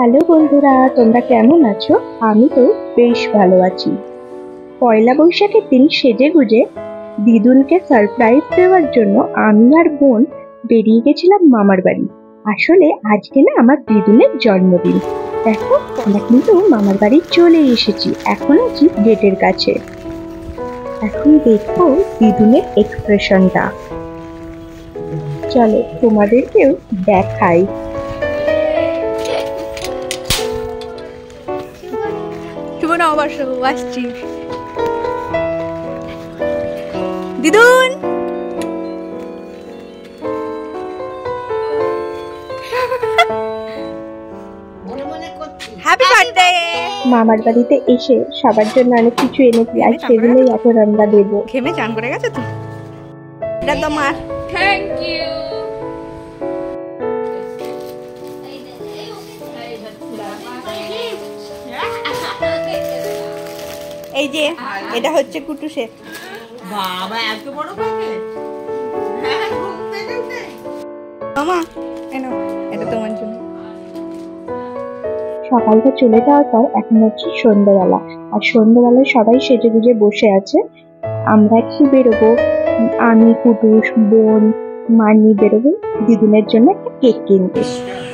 Hello বন্ধুরা, তোমরা কেমন আছো? আমি তো বেশ ভালো আছি। পয়লা বৈশাখের দিন সেজেগুজে দিদুনকে সারপ্রাইজ দেওয়ার জন্য আমি আর বোন বেরিয়ে গেছিলাম মামার বাড়ি। আসলে আজকে না আমার দিদুনের জন্মদিন। দেখো, আমরা কিন্তু মামার বাড়ি চলে এসেছি, এখন আছি গেটের কাছে। এখন দেখো দিদুনের এক্সপ্রেশনটা, চলো তোমাদেরকেও দেখাই। শুভ নববর্ষ আসছি দিদুন। Happy birthday. মামার বাড়িতে এসে সবার জন্য অনেক কিছু এনেছি, আর সেগুলোই এখন আমরা দেবো। ঘেমে চান করে গেছে তো, এটা তোমার। Thank you. এই যে এটা হচ্ছে কুটুসের। বাবা এত বড় প্যাকেট! মামা এনো, এটা তোমার জন্য। সকালটা চলে যাওয়ার পর এখন হচ্ছে সন্ধ্যেবেলা, আর সন্ধ্যেবেলায় সবাই সেজেগুজে বসে আছে। আমরা একটু বেরোবো, আমি, কুটুস, বোন, মানি বেরোবো দিদুনের জন্য একটা কেক কিনতে।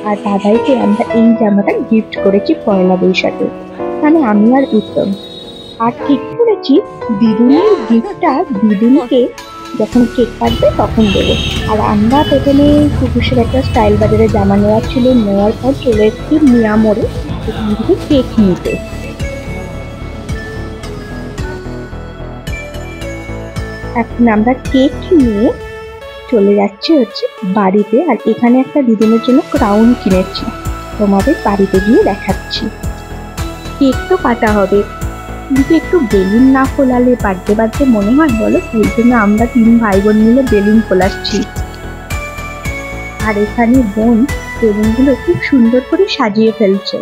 আর দাদাইকে আমরা এই জামাটা গিফট করেছি পয়লা বৈশাখে, মানে আমি আর উত্তম। আর ঠিক করেছি দিদুনের গিফটটা দিদুনকে যখন কেক কাটবে তখন দেবো। আর আমরা প্রথমে কুটুসের একটা স্টাইল বাজারে জামা নেওয়ার ছিল, নেওয়ার পর চলে এসেছি মিয়া মোড়ে এখান থেকে কেক নিতে। এখন আমরা কেক নিয়ে চলে যাচ্ছি হচ্ছে বাড়িতে। আর এখানে একটা দিদুনের জন্য ক্রাউন কিনেছি, তোমাদের বাড়িতে গিয়ে দেখাচ্ছি। কেক তো কাটা হবে, কিন্তু একটু বেলুন না ফোলালে বার্থডে মনে হয় বলো? সেই জন্য আমরা 3 ভাই বোন মিলে বেলুন ফোলাচ্ছি। আর এখানে বোন বেলুনগুলো খুব সুন্দর করে সাজিয়ে ফেলছে।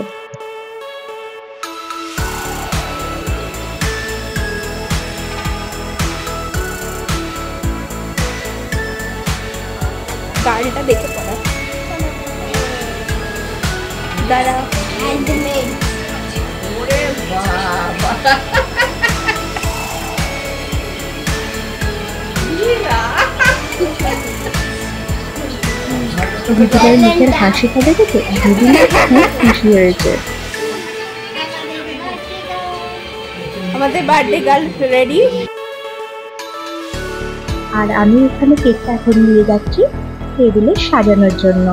গাড়িটা দেখে পড়া দাঁড়া। ওরে বাবা! দিদুনের মুখের হাসিটা দেখে তো দিদুন খুব খুশি হয়েছে। আমাদের বার্থডে গার্ল রেডি। আর আমি এখানে কেকটা এখন নিয়ে যাচ্ছি টেবিলে সাজানোর জন্য।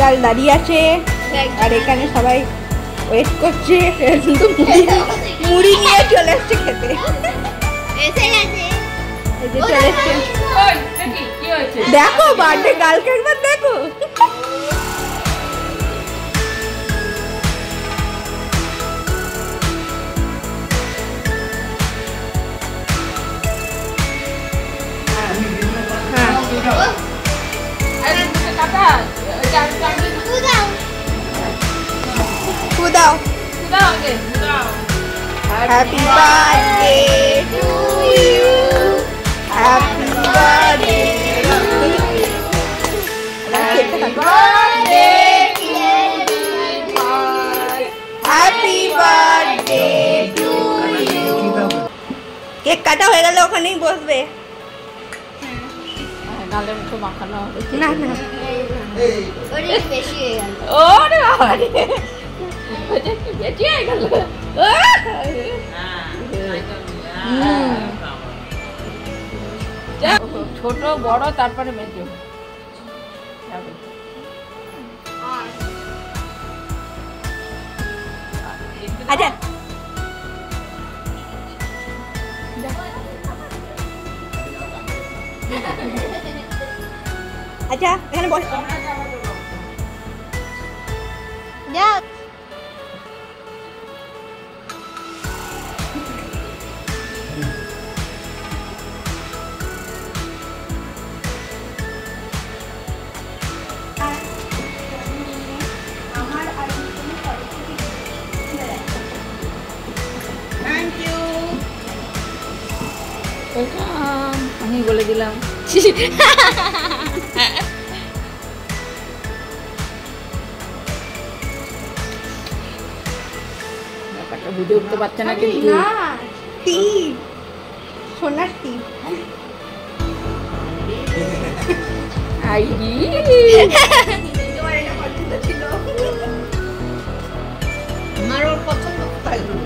গার্ল দাঁড়িয়ে আছে, আর এখানে সবাই ওয়েট করছে। কিন্তু মুড়ি নিয়ে চলে এসছে খেতে। এই যে চলে এসছে। ওই দেখি কি হয়েছে? দেখো বার্থডে গার্লকে একবার দেখো। আরে কাকা, এটা দাও। দাও আগে, দাও। Happy birthday to you, happy birthday to you, happy birthday to you. Cake কাটা হয়ে গেলে ওখানেই বসবে। গালের মুখে মাখানো হবে। না না, ওরে বাবা রে! ওটা কি বেঁচে গেল? ছোট বড় তারপরে মেজো। আচ্ছা আচ্ছা, এখানে বস। বলে দিলাম। ব্যাপারটা বুঝে উঠতে পারছে না কিন্তু। না টিপ, সোনার টিপ। আইডি তোমার এটা পছন্দ ছিল? আমার ওর পছন্দ কোথায় হলো?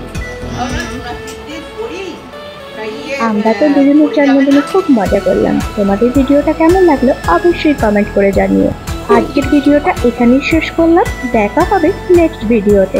আমরা তো দুজনের জন্মদিনে খুব মজা করলাম। তোমাদের ভিডিওটা কেমন লাগলো অবশ্যই কমেন্ট করে জানিও। আজকের ভিডিওটা এখানেই শেষ করলাম, দেখা হবে নেক্সট ভিডিওতে।